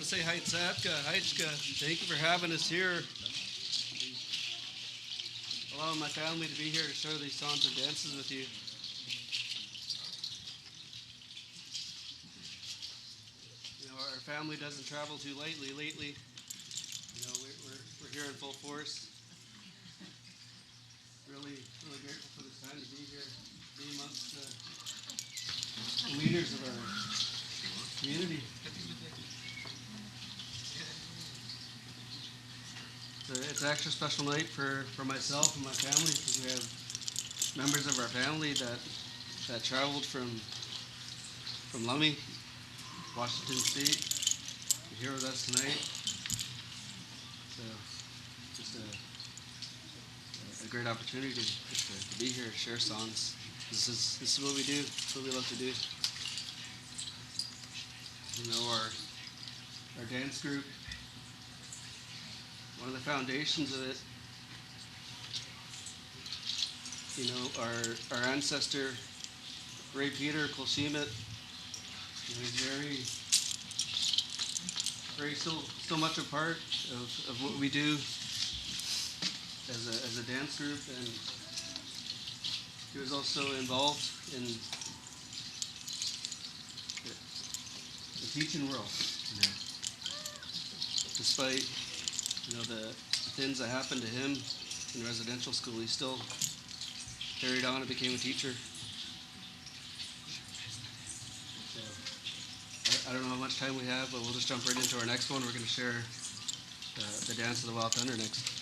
to say hi, Tzapka. Hi, Tzka. Thank you for having us here. Allowing my family to be here to share these songs and dances with you. You know, our family doesn't travel too lightly lately. You know, we're here in full force. Really grateful for this time to be here, be amongst the leaders of our community. It's an extra special night for myself and my family because we have members of our family that traveled from Lummi, Washington State, to here with us tonight. So just a great opportunity to be here, share songs. This is what we do. It's what we love to do. You know, our dance group, one of the foundations of it, you know, our ancestor Ray Peter Kolshimit, he's very still much a part of what we do as a dance group, and he was also involved in the teaching world. You know, despite the things that happened to him in residential school, he still carried on and became a teacher. So I don't know how much time we have, but we'll just jump right into our next one. We're going to share the Dance of the Wild Thunder next.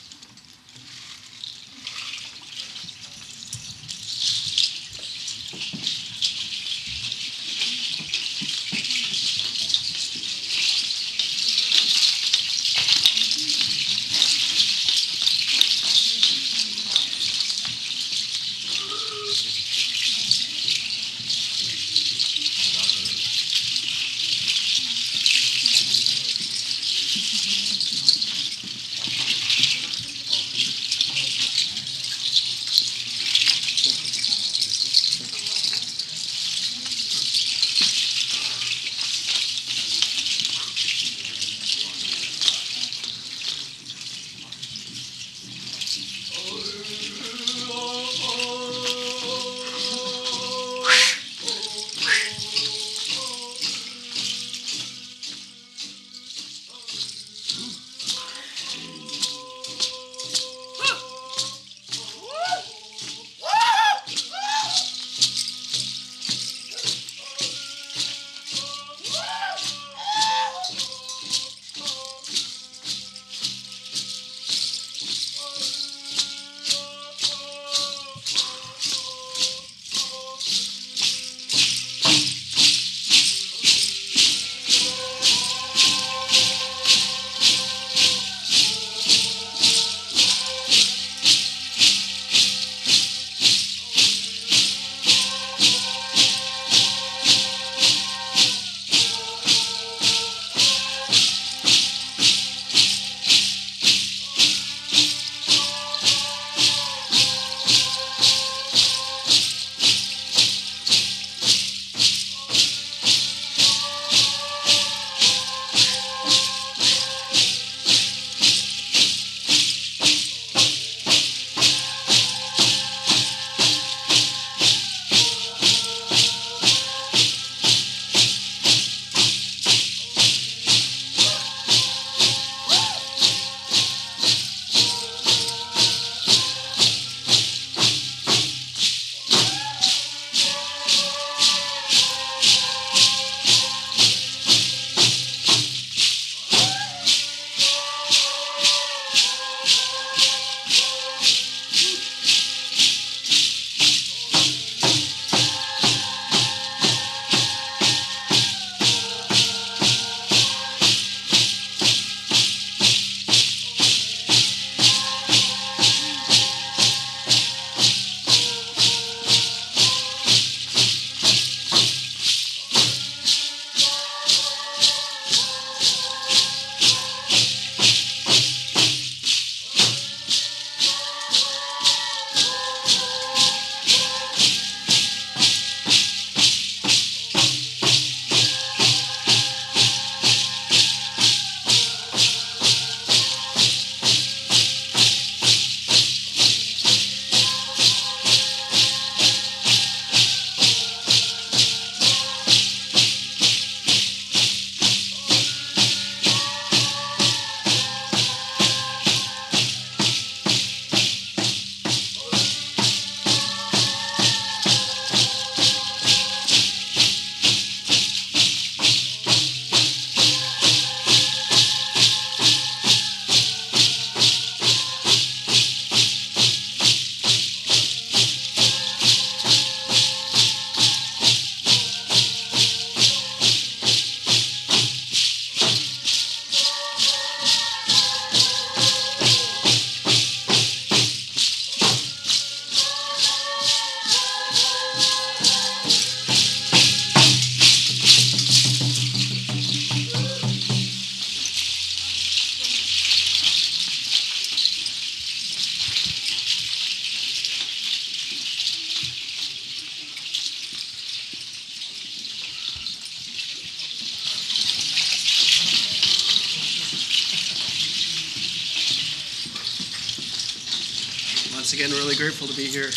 once again, really grateful to be here.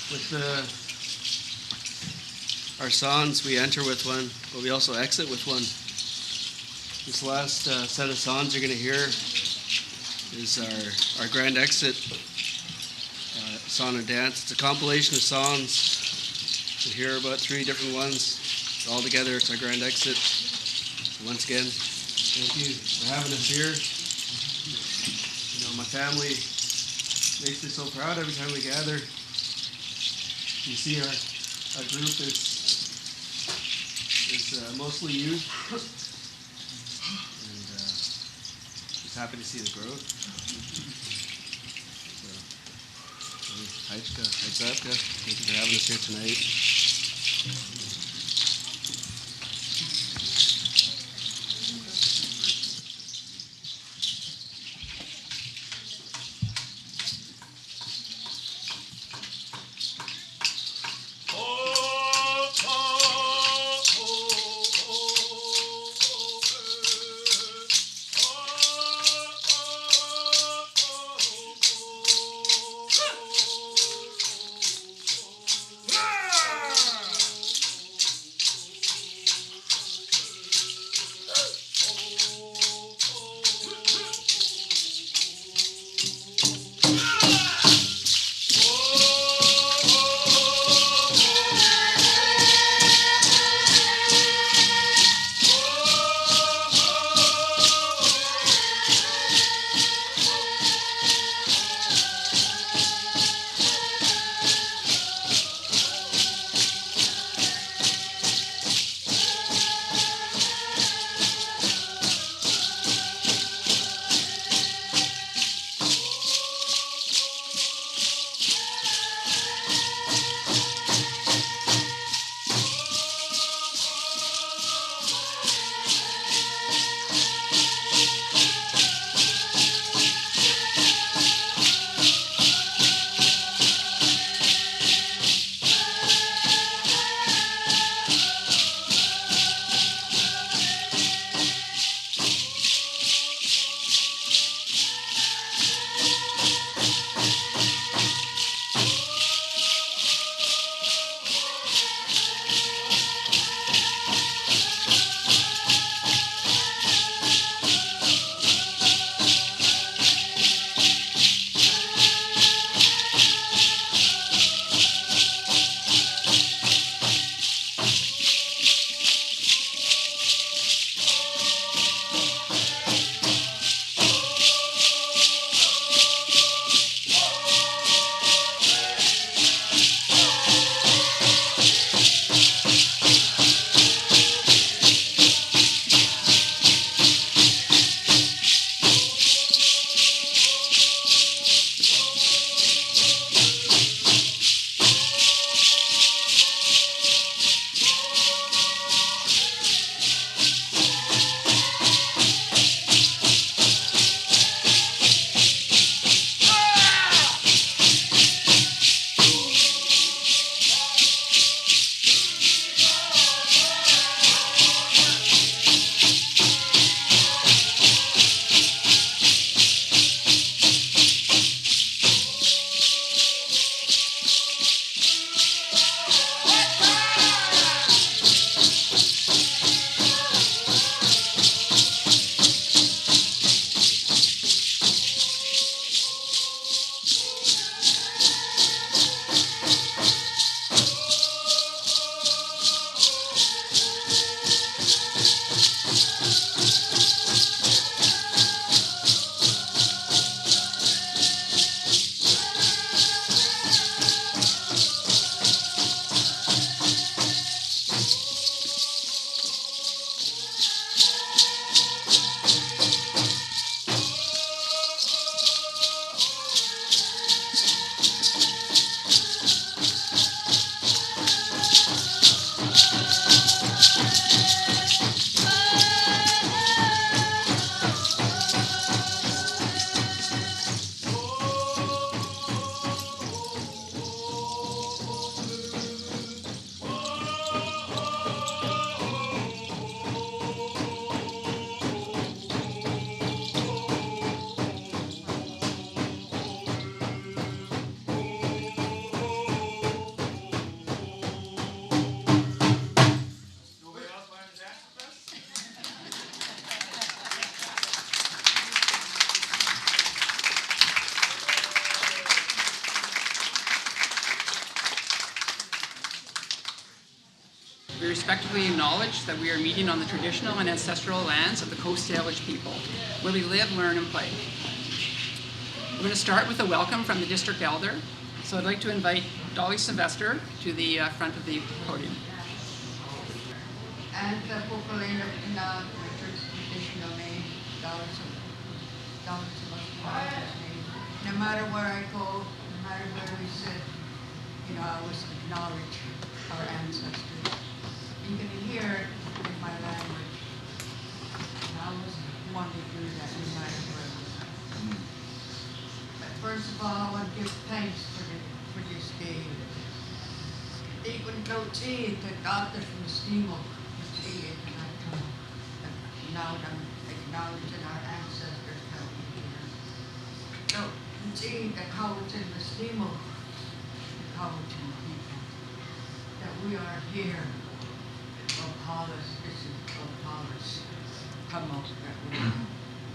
With our songs, we enter with one, but we also exit with one. This last set of songs you're going to hear is our grand exit song and dance. It's a compilation of songs. You'll hear about 3 different ones. All together, it's our grand exit. So once again, thank you for having us here. You know, my family makes me so proud every time we gather. You see our group is mostly youth. And just happy to see the growth. So, hi, Zapka. Thank you for having us here tonight. We respectfully acknowledge that we are meeting on the traditional and ancestral lands of the Coast Salish people, where we live, learn, and play. We're going to start with a welcome from the district elder. So I'd like to invite Dolly Sylvester to the front of the podium. And the people in the traditional name, Dolly Sylvester name. No matter where I go, no matter where we sit, I always acknowledge our ancestors. You can hear it in my language. And I always want to do that no matter where we are. But first of all, I want to give thanks for this day. Even though the doctor from the steamboat, now I'm acknowledging our ancestors that we here. So, see the Cowichan, the steamboat, the Cowichan people, that we are here. This is Opalis. Come up that we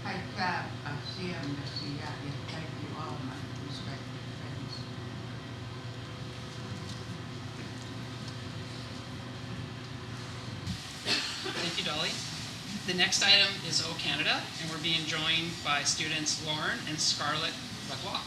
I clap, I see him, I see that. Thank you all, my respected friends. Thank you, Dolly. The next item is O Canada, and we're being joined by students Lauren and Scarlett Lacroix.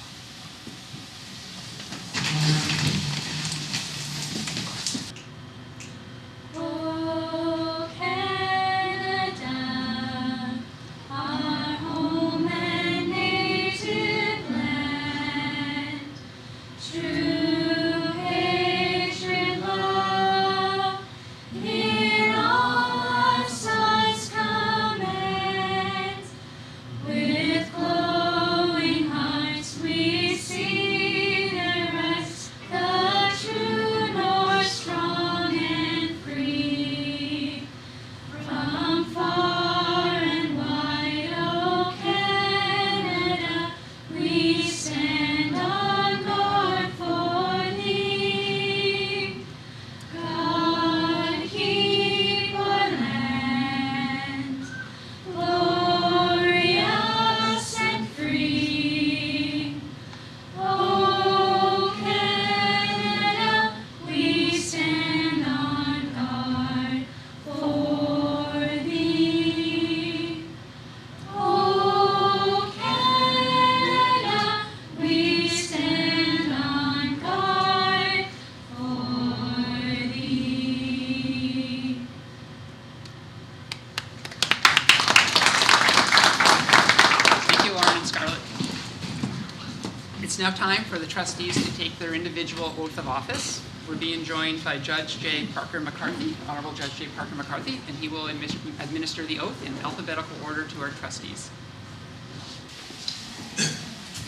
It's now time for the trustees to take their individual oath of office. We're being joined by Judge J. Parker McCarthy, Honorable Judge J. Parker McCarthy, and he will administer the oath in alphabetical order to our trustees.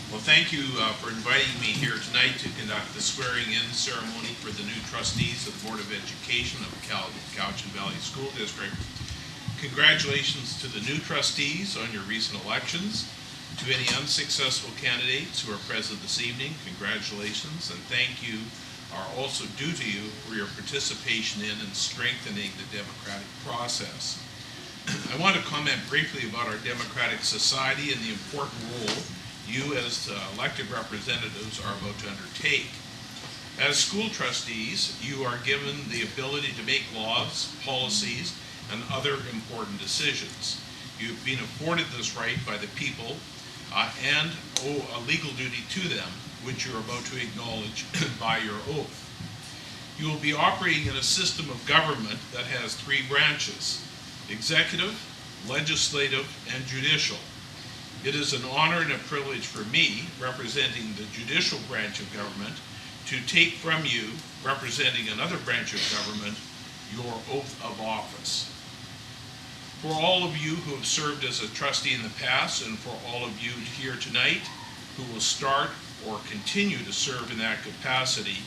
Well, thank you for inviting me here tonight to conduct the swearing-in ceremony for the new trustees of the Board of Education of the Cowichan Valley School District. Congratulations to the new trustees on your recent elections. To any unsuccessful candidates who are present this evening, congratulations and thank you are also due to you for your participation in and strengthening the democratic process. I want to comment briefly about our democratic society and the important role you as elected representatives are about to undertake. As school trustees, you are given the ability to make laws, policies, and other important decisions. You've been afforded this right by the people and owe a legal duty to them, which you're about to acknowledge by your oath. You will be operating in a system of government that has three branches: executive, legislative, and judicial. It is an honor and a privilege for me, representing the judicial branch of government, to take from you, representing another branch of government, your oath of office. For all of you who have served as a trustee in the past, and for all of you here tonight who will start or continue to serve in that capacity,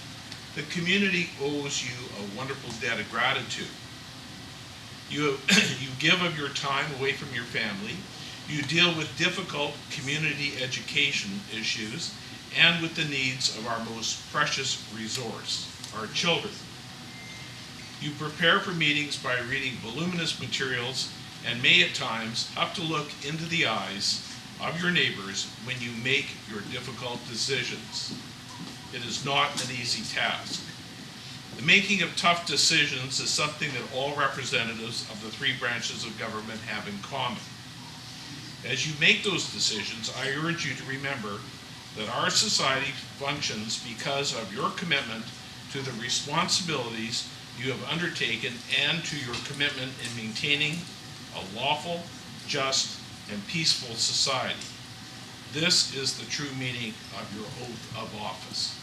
the community owes you a wonderful debt of gratitude. You give of your time away from your family, you deal with difficult community education issues, and with the needs of our most precious resource, our children. You prepare for meetings by reading voluminous materials and may at times have to look into the eyes of your neighbors when you make your difficult decisions. It is not an easy task. The making of tough decisions is something that all representatives of the three branches of government have in common. As you make those decisions, I urge you to remember that our society functions because of your commitment to the responsibilities you have undertaken and to your commitment in maintaining a lawful, just, and peaceful society. This is the true meaning of your oath of office.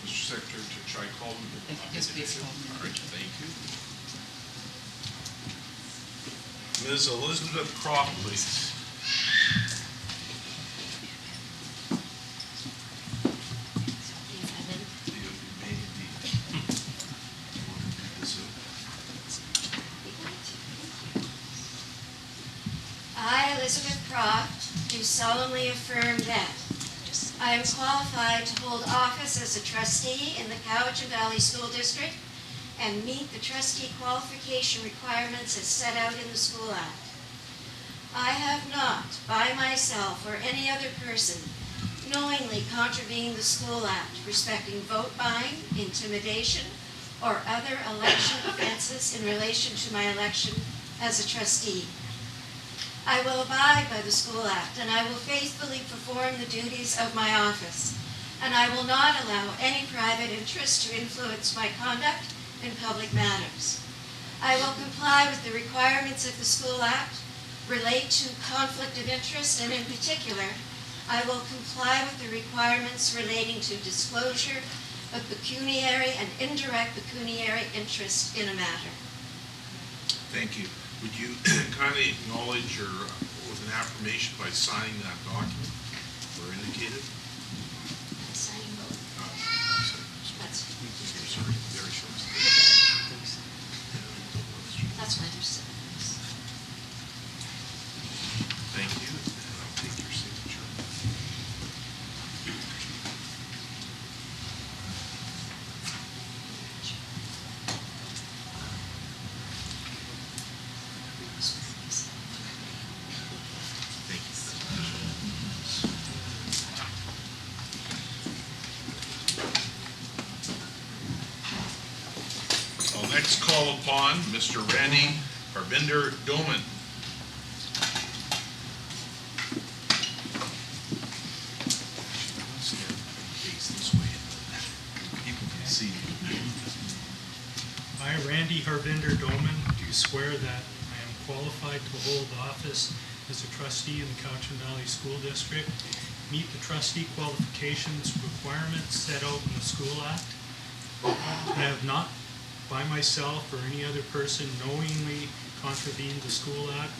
Mr. Secretary, should I call them? Yes, please call them. All right, thank you. Ms. Elizabeth Croft, please. I, Elizabeth Croft, do solemnly affirm that I am qualified to hold office as a trustee in the Cowichan Valley School District and meet the trustee qualification requirements as set out in the School Act. I have not, by myself or any other person, knowingly contravened the School Act respecting vote buying, intimidation, or other election offenses in relation to my election as a trustee. I will abide by the School Act, and I will faithfully perform the duties of my office, and I will not allow any private interest to influence my conduct in public matters. I will comply with the requirements of the School Act, relate to conflict of interest, and in particular, I will comply with the requirements relating to disclosure of pecuniary and indirect pecuniary interest in a matter. Thank you. Would you kindly acknowledge your with an affirmation by signing that document or indicated? Signing both. That's, Sorry, very short. that's why there's 7 of us. Thank you. And I'll take your signature. Thank you. I'll next call upon Mr. Randy Harbinder Doman. Face this way. People can see you. I, Randy Harbinder Doman, do swear that I am qualified to hold office as a trustee in the Cowichan Valley School District, meet the trustee qualifications requirements set out in the School Act. I have not, by myself or any other person, knowingly contravened the School Act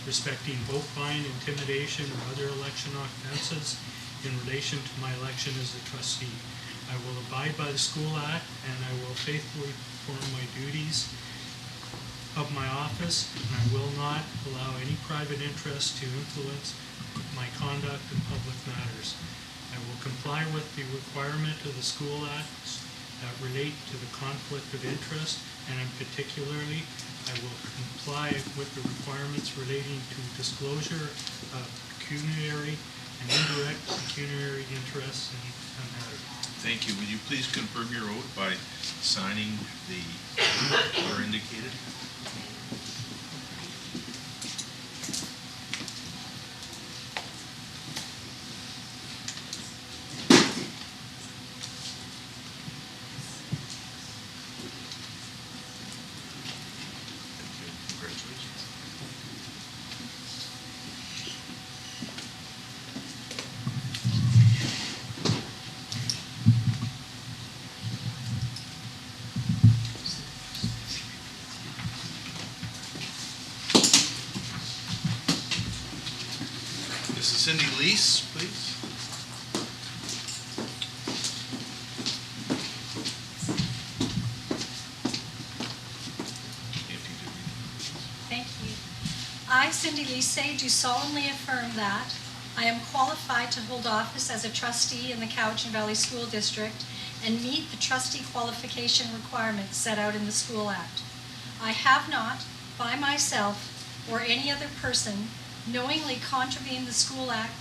respecting vote buying, intimidation, or other election offenses in relation to my election as a trustee. I will abide by the School Act, and I will faithfully perform my duties of my office, and I will not allow any private interest to influence my conduct in public matters. I will comply with the requirement of the School Act that relate to the conflict of interest, and in particularly, I will comply with the requirements relating to disclosure of pecuniary and indirect pecuniary interests in a matter. Thank you. Would you please confirm your oath by signing the or indicated? Thank you. Congratulations. Mrs. Cindy Lease, please. If you could read. Thank you. I, Cindy Lise, do solemnly affirm that I am qualified to hold office as a trustee in the Cowichan Valley School District and meet the trustee qualification requirements set out in the School Act. I have not, by myself or any other person, knowingly contravened the School Act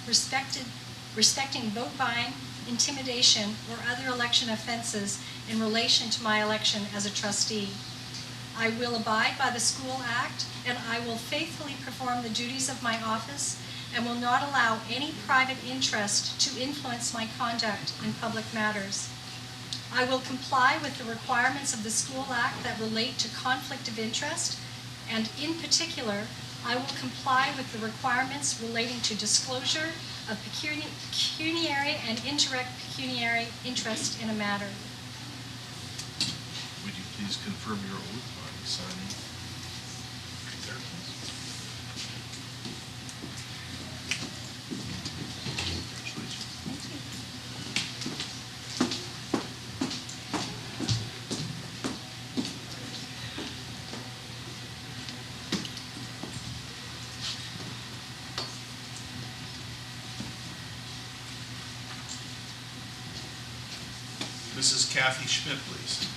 respecting vote buying, intimidation, or other election offenses in relation to my election as a trustee. I will abide by the School Act, and I will faithfully perform the duties of my office and will not allow any private interest to influence my conduct in public matters. I will comply with the requirements of the School Act that relate to conflict of interest, and in particular, I will comply with the requirements relating to disclosure of pecuniary and indirect pecuniary interest in a matter. Would you please confirm your oath by signing right there, please? Congratulations. Mrs. Kathy Schmidt, please.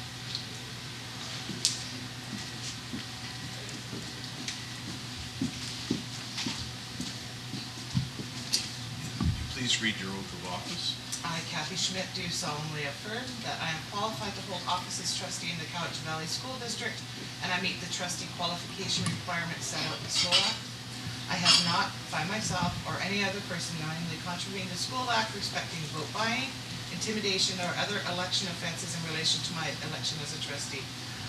Please read your oath of office. I, Kathy Schmidt, do solemnly affirm that I am qualified to hold office as trustee in the Cowichan Valley School District, and I meet the trustee qualification requirements set out in the School Act. I have not, by myself or any other person, knowingly contravened the School Act respecting vote buying, intimidation, or other election offenses in relation to my election as a trustee.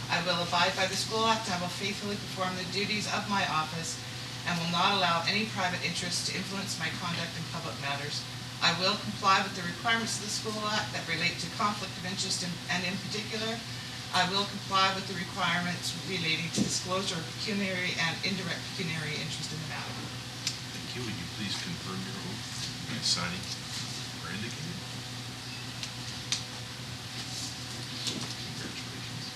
I will abide by the School Act and I will faithfully perform the duties of my office and will not allow any private interest to influence my conduct in public matters. I will comply with the requirements of the School Act that relate to conflict of interest and in particular, I will comply with the requirements relating to disclosure of pecuniary and indirect pecuniary interest in the matter. Thank you. Would you please confirm your oath by signing where indicated? Congratulations.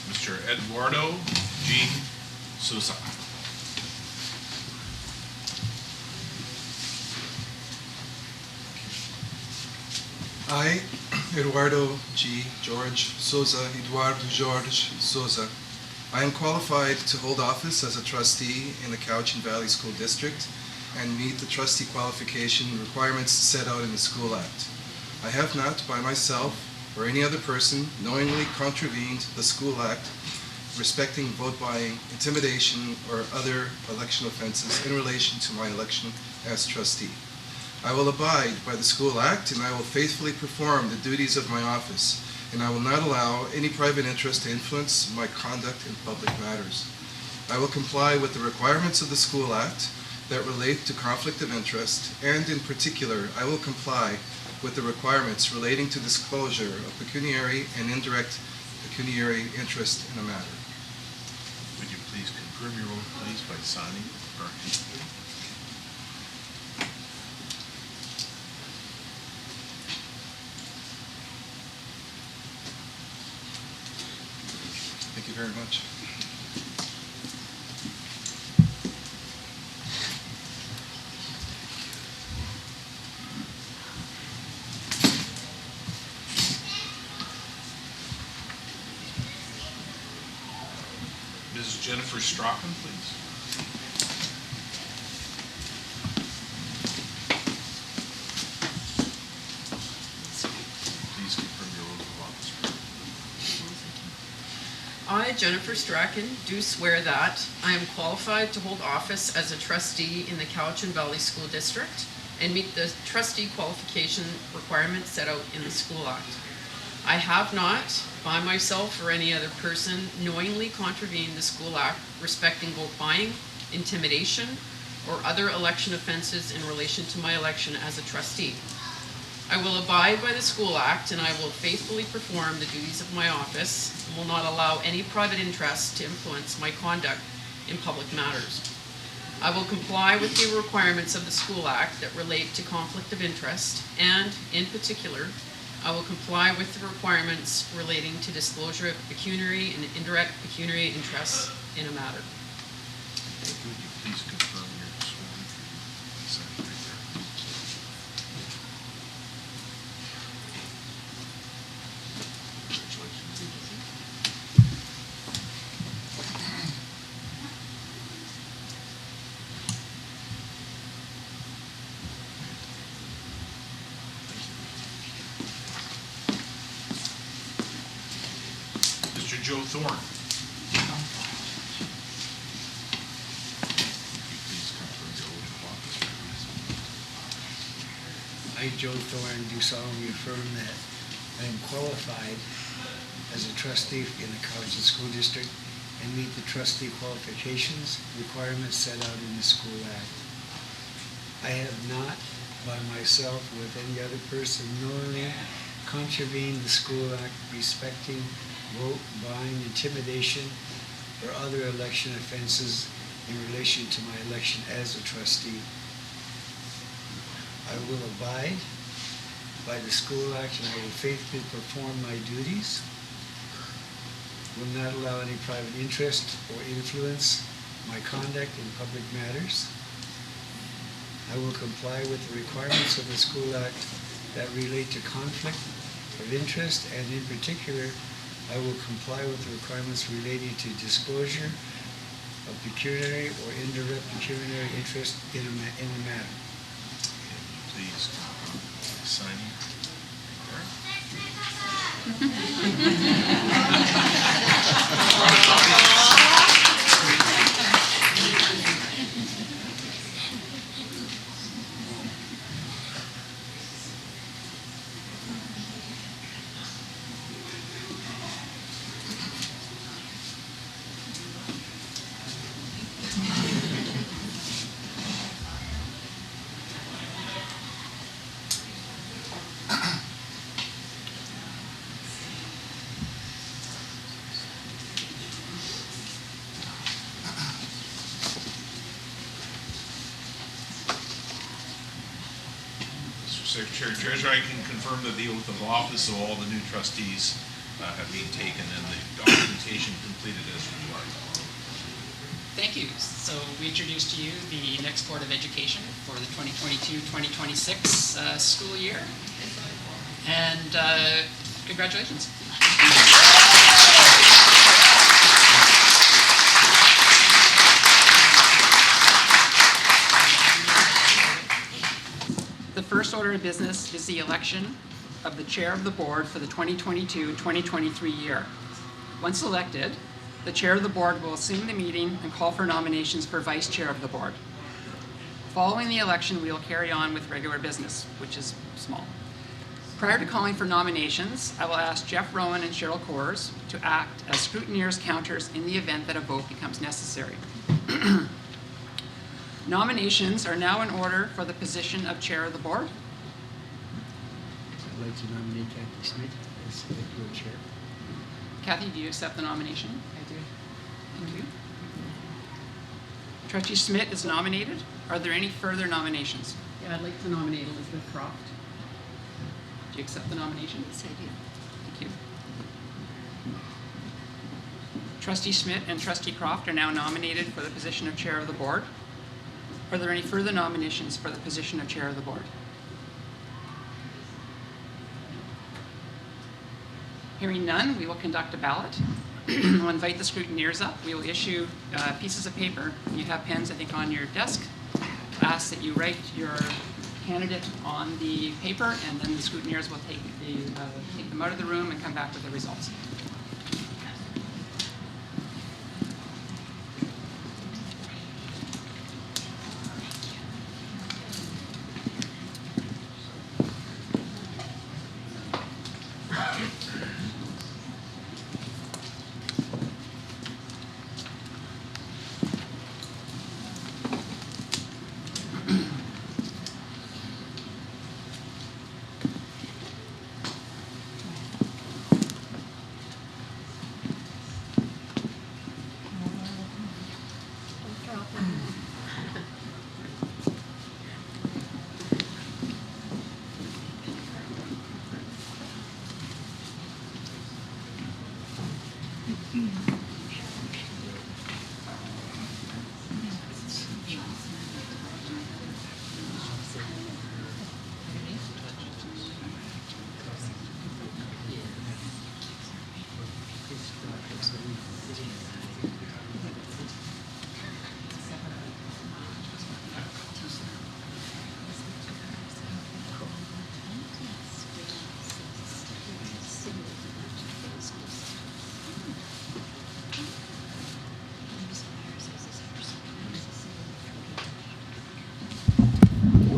Mr. Eduardo G. Sousa. I, Eduardo G. George Souza, Eduardo Jorge Souza, I am qualified to hold office as a trustee in the Cowichan Valley School District and meet the trustee qualification requirements set out in the School Act. I have not, by myself or any other person, knowingly contravened the School Act respecting vote buying, intimidation, or other election offenses in relation to my election as trustee. I will abide by the School Act and I will faithfully perform the duties of my office, and I will not allow any private interest to influence my conduct in public matters. I will comply with the requirements of the School Act that relate to conflict of interest, and in particular, I will comply with the requirements relating to disclosure of pecuniary and indirect pecuniary interest in a matter. Would you please confirm your oath, please, by signing or indicating? Thank you very much. Ms. Jennifer Strachan, please. Please confirm your oath of office. I, Jennifer Strachan, do swear that I am qualified to hold office as a trustee in the Cowichan Valley School District and meet the trustee qualification requirements set out in the School Act. I have not, by myself or any other person, knowingly contravened the School Act respecting vote buying, intimidation, or other election offenses in relation to my election as a trustee. I will abide by the School Act and I will faithfully perform the duties of my office and will not allow any private interest to influence my conduct in public matters. I will comply with the requirements of the School Act that relate to conflict of interest, and, in particular, I will comply with the requirements relating to disclosure of pecuniary and indirect pecuniary interests in a matter. Thank you. Would you please confirm your sworn? Thorne. Please confirm your oath of office for me. I, Joe Thorne, do solemnly affirm that I am qualified as a trustee in the Cowichan School District and meet the trustee qualifications requirements set out in the School Act. I have not, by myself, with any other person, knowingly contravened the School Act respecting vote buying, intimidation, or other election offenses in relation to my election as a trustee. I will abide by the School Act and I will faithfully perform my duties. Will not allow any private interest or influence my conduct in public matters. I will comply with the requirements of the School Act that relate to conflict of interest, and in particular, I will comply with the requirements relating to disclosure of pecuniary or indirect pecuniary interest in a matter. Please sign Secretary Treasurer, I can confirm that the oath of office of all the new trustees have been taken and the documentation completed as required. Thank you. So we introduce to you the next Board of Education for the 2022-2026 school year. And congratulations. The first order of business is the election of the chair of the board for the 2022-2023 year. Once elected, the chair of the board will assume the meeting and call for nominations for vice chair of the board. Following the election, we will carry on with regular business, which is small. Prior to calling for nominations, I will ask Jeff Rowan and Cheryl Coors to act as scrutineers counters in the event that a vote becomes necessary. Nominations are now in order for the position of chair of the board. I'd like to nominate Kathy Smith as the board chair. Kathy, do you accept the nomination? I do. Thank you. Trustee Smith is nominated. Are there any further nominations? Yeah, I'd like to nominate Elizabeth Croft. Do you accept the nomination? Yes, I do. Thank you. Trustee Smith and Trustee Croft are now nominated for the position of chair of the board. Are there any further nominations for the position of chair of the board? Hearing none, we will conduct a ballot. We'll invite the scrutineers up. We will issue pieces of paper. You have pens, I think, on your desk. Ask that you write your candidate on the paper, and then the scrutineers will take them out of the room and come back with the results.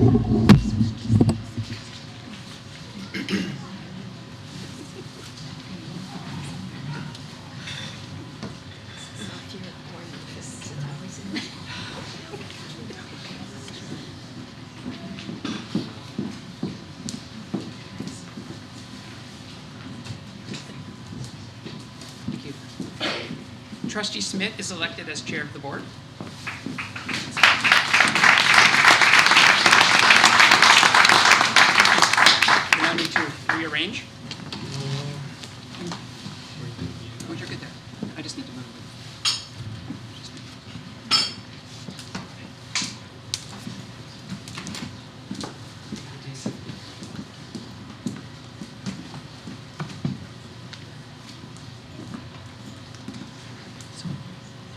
Thank you. Trustee Smith is elected as chair of the board. We now need to rearrange. Oh, you're good there. I just need to move.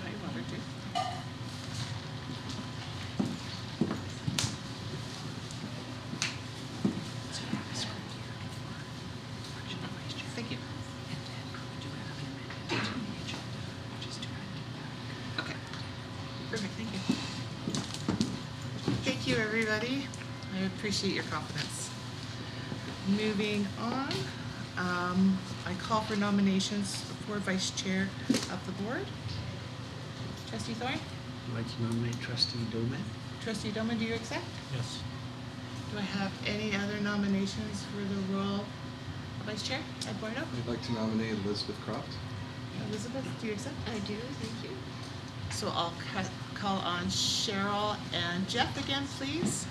Sorry, Robert, too. Thank you. Okay. Perfect, thank you. Thank you, everybody. I appreciate your confidence. Moving on, I call for nominations for vice chair of the board. Trustee Thorne? I'd like to nominate Trustee Doman. Trustee Doman, do you accept? Yes. Do I have any other nominations for the role of vice chair? Eduardo? I'd like to nominate Elizabeth Croft. Elizabeth, do you accept? I do, thank you. So I'll call on Cheryl and Jeff again, please.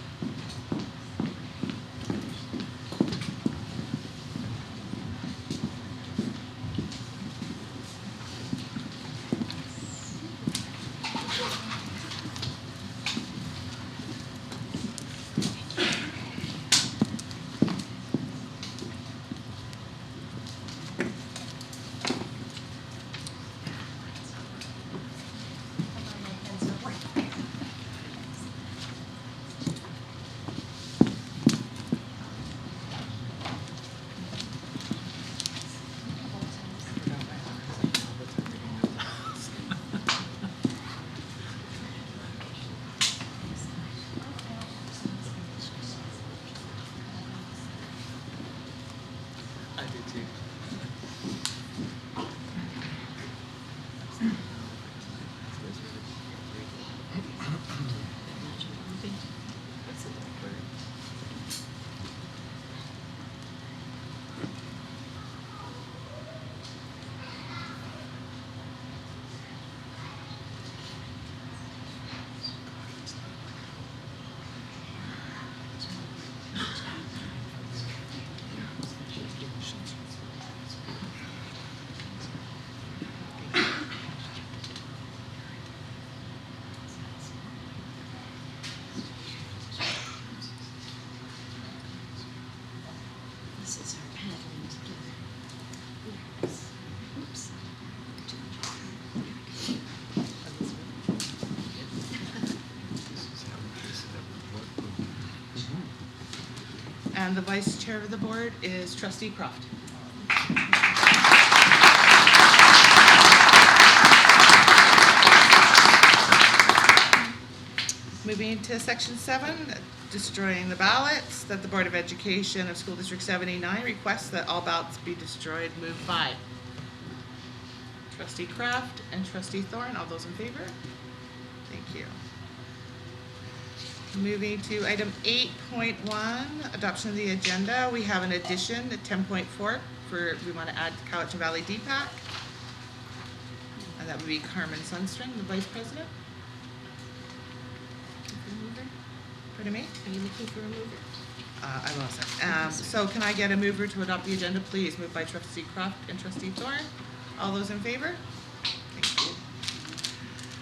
I did too. This is our paddling together. Oops. And the vice chair of the board is Trustee Croft. Moving to section 7, destroying the ballots, that the Board of Education of School District 79 requests that all ballots be destroyed, move by Trustee Kraft and Trustee Thorne. All those in favor? Thank you. Moving to item 8.1, adoption of the agenda. We have an addition at 10.4 we want to add Cowichan Valley DPAC. And that would be Carmen Sundstrom, the Vice President. Pardon me? Are you looking for a mover? I will second. So can I get a mover to adopt the agenda, please? Moved by Trustee Croft and Trustee Thorne. All those in favor? Thank you.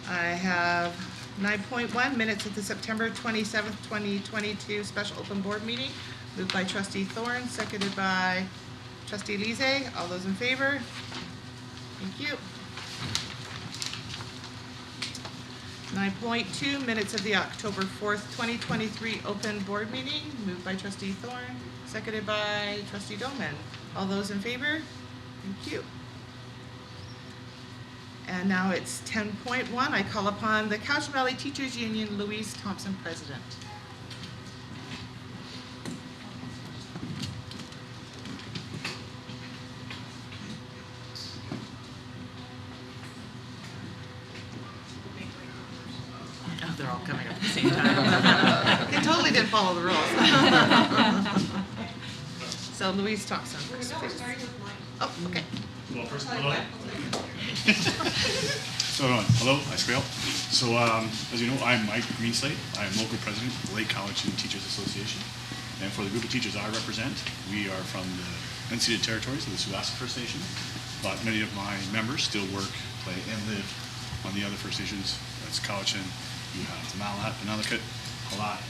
I have 9.1, minutes of the September 27th, 2022 special open board meeting. Moved by Trustee Thorne, seconded by Trustee Lise. All those in favor? Thank you. 9.2, minutes of the October 4th, 2023 open board meeting. Moved by Trustee Thorne, seconded by Trustee Doman. All those in favor? Thank you. And now it's 10.1. I call upon the Cowichan Valley Teachers Union, Louise Thompson, President. same time. They totally didn't follow the rules. So Louise Thompson. No, we're starting with mine. Oh, okay. Well, first, hello. Hello, I Scrail. So, as you know, I'm Mike Greenslade. I am local president of the Lake College Student Teachers Association. And for the group of teachers I represent, we are from the unceded territories of the Siouxsie First Nation. But many of my members still work, play, and live on the other First Nations. That's Cowichan, you have Malhat, Penelakut, Halat,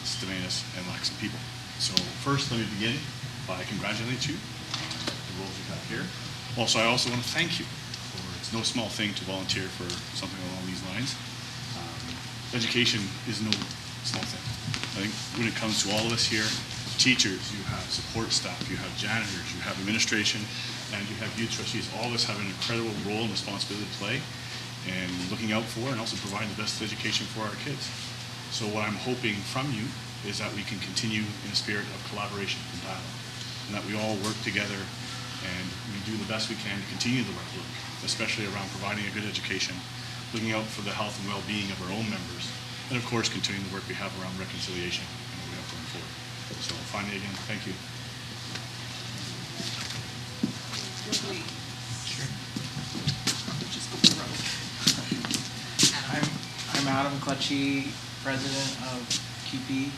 Stamanis, and Laxan people. So first, let me begin by congratulating you on the roles you have here. Also, I also want to thank you. It's no small thing to volunteer for something along these lines. Education is no small thing. I think when it comes to all of us here, teachers, you have support staff, you have janitors, you have administration, and you have youth trustees. All of us have an incredible role and responsibility to play in looking out for and also providing the best education for our kids. So what I'm hoping from you is that we can continue in a spirit of collaboration and dialogue, and that we all work together and we do the best we can to continue the right work, especially around providing a good education, looking out for the health and well-being of our own members, and of course continuing the work we have around reconciliation and what we have going forward. So finally, again, thank you. I'm Adam Clutchy, president of QP.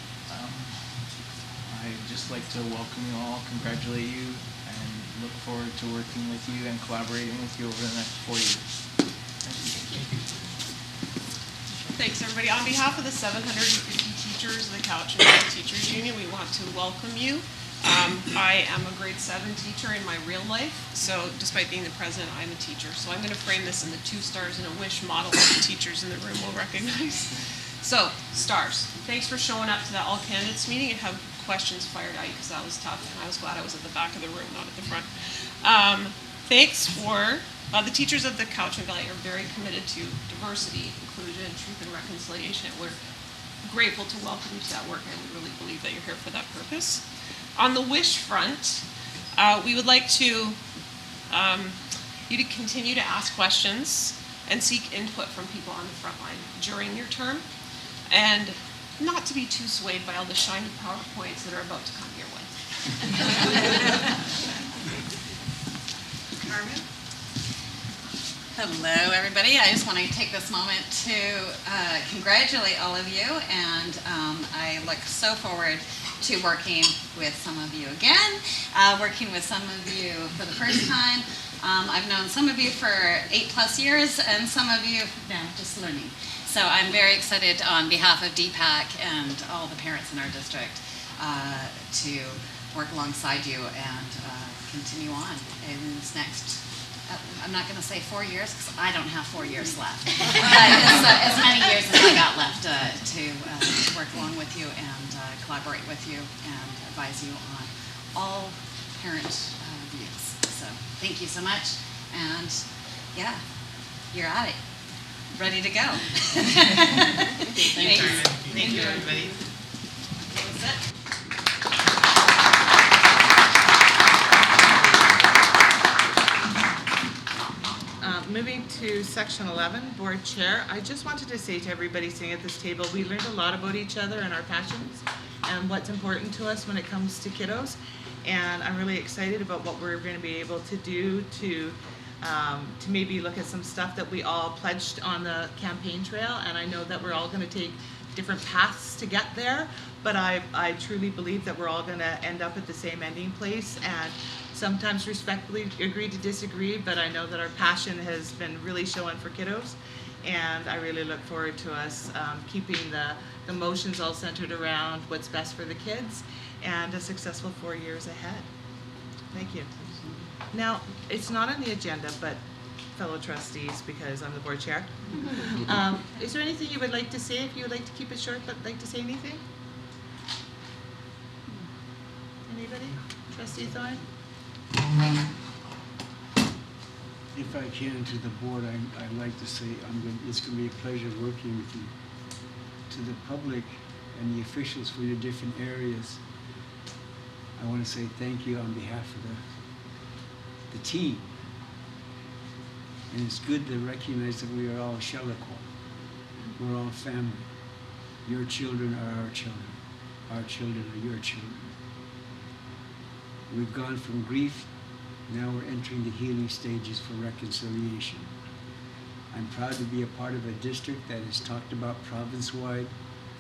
I'd just like to welcome you all, congratulate you, and look forward to working with you and collaborating with you over the next 4 years. Thank you. Thanks, everybody. On behalf of the 750 teachers of the Cowichan Valley Teachers Union, we want to welcome you. I am a grade 7 teacher in my real life, so despite being the president, I'm a teacher. So I'm going to frame this in the 2 stars and a wish model that the teachers in the room will recognize. So, stars. Thanks for showing up to that all candidates meeting and have questions fired at you, because that was tough, and I was glad I was at the back of the room, not at the front. Thanks for the teachers of the Cowichan Valley are very committed to diversity, inclusion, truth, and reconciliation. We're grateful to welcome you to that work, and we really believe that you're here for that purpose. On the wish front, we would like to you to continue to ask questions and seek input from people on the front line during your term, and not to be too swayed by all the shiny PowerPoints that are about to come your way. Carmen? Hello, everybody. I just want to take this moment to congratulate all of you, and I look so forward to working with some of you again, working with some of you for the first time. I've known some of you for 8+ years, and some of you now just learning. So I'm very excited on behalf of DPAC and all the parents in our district to work alongside you and continue on in this next, I'm not going to say 4 years because I don't have 4 years left, but as many years as I got left to work along with you and collaborate with you and advise you on all parent views. So thank you so much, and yeah, you're at it. Ready to go. Thank you, Carmen. Thank you, everybody. Moving to section 11, board chair, I just wanted to say to everybody sitting at this table, we learned a lot about each other and our passions and what's important to us when it comes to kiddos. And I'm really excited about what we're going to be able to do to maybe look at some stuff that we all pledged on the campaign trail. And I know that we're all going to take different paths to get there, but I truly believe that we're all going to end up at the same ending place, and sometimes respectfully agree to disagree, but I know that our passion has been really showing for kiddos, and I really look forward to us keeping the motions all centered around what's best for the kids and a successful 4 years ahead. Thank you. Now, it's not on the agenda, but fellow trustees, because I'm the board chair. Is there anything you would like to say? If you would like to keep it short, but like to say anything? Anybody? Trustee Thorne? If I can, to the board, I'd like to say it's going to be a pleasure working with you. To the public and the officials for your different areas, I want to say thank you on behalf of the team. And it's good to recognize that we are all Shellicor. We're all family. Your children are our children. Our children are your children. We've gone from grief, now we're entering the healing stages for reconciliation. I'm proud to be a part of a district that is talked about province-wide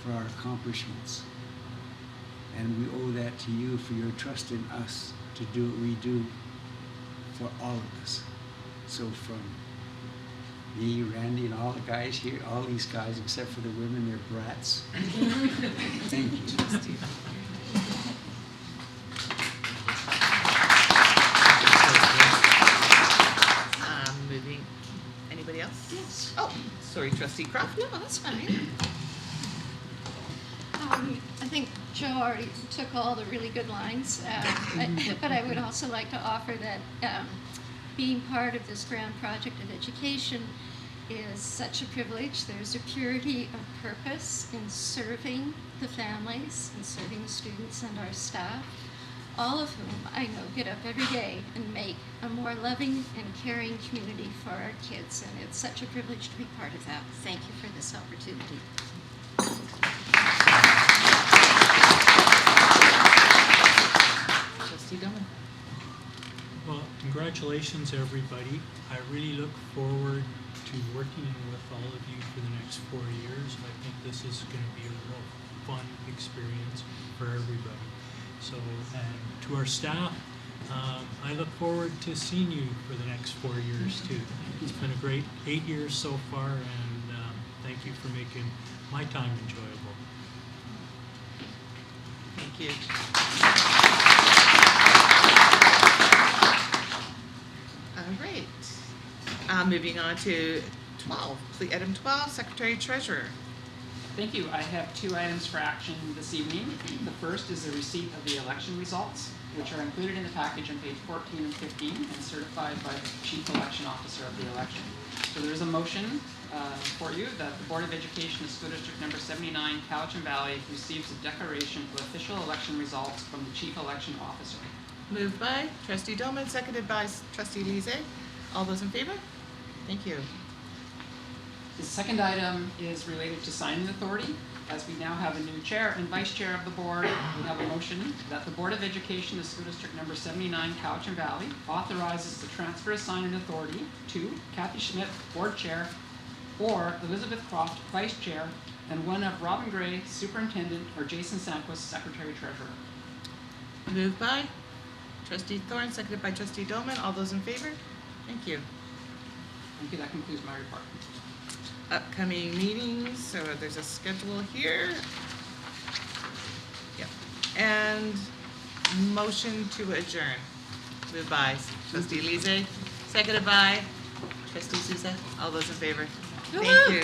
for our accomplishments. And we owe that to you for your trust in us to do what we do for all of us. So from me, Randy, and all the guys here, all these guys except for the women, they're brats. Thank you. Moving, anybody else? Yes. Oh, sorry, Trustee Croft. No, that's fine. I think Joe already took all the really good lines, but I would also like to offer that being part of this grand project of education is such a privilege. There's a purity of purpose in serving the families and serving the students and our staff, all of whom I know get up every day and make a more loving and caring community for our kids, and it's such a privilege to be part of that. Thank you for this opportunity. Trustee Doman. Well, congratulations, everybody. I really look forward to working with all of you for the next 4 years. I think this is going to be a real fun experience for everybody. So, and to our staff, I look forward to seeing you for the next 4 years too. It's been a great 8 years so far, and thank you for making my time enjoyable. Thank you. All right. Moving on to 12. Item 12, Secretary Treasurer. Thank you. I have 2 items for action this evening. The first is the receipt of the election results, which are included in the package on page 14 and 15 and certified by the Chief Election Officer of the election. So there is a motion for you that the Board of Education of School District number 79, Cowichan Valley, receives a declaration of official election results from the Chief Election Officer. Moved by Trustee Doman, seconded by Trustee Lise. All those in favor? Thank you. The second item is related to signing authority. As we now have a new chair and vice chair of the board, we have a motion that the Board of Education of School District number 79, Cowichan Valley, authorizes the transfer of signing authority to Kathy Schmidt, board chair, or Elizabeth Croft, vice chair, and one of Robin Gray, superintendent, or Jason Sanquist, secretary treasurer. Moved by Trustee Thorne, seconded by Trustee Doman. All those in favor? Thank you. Thank you. That concludes my report. Upcoming meetings, so there's a schedule here. Yep. And motion to adjourn. Moved by Trustee Lise, seconded by Trustee Souza. All those in favor? Thank you.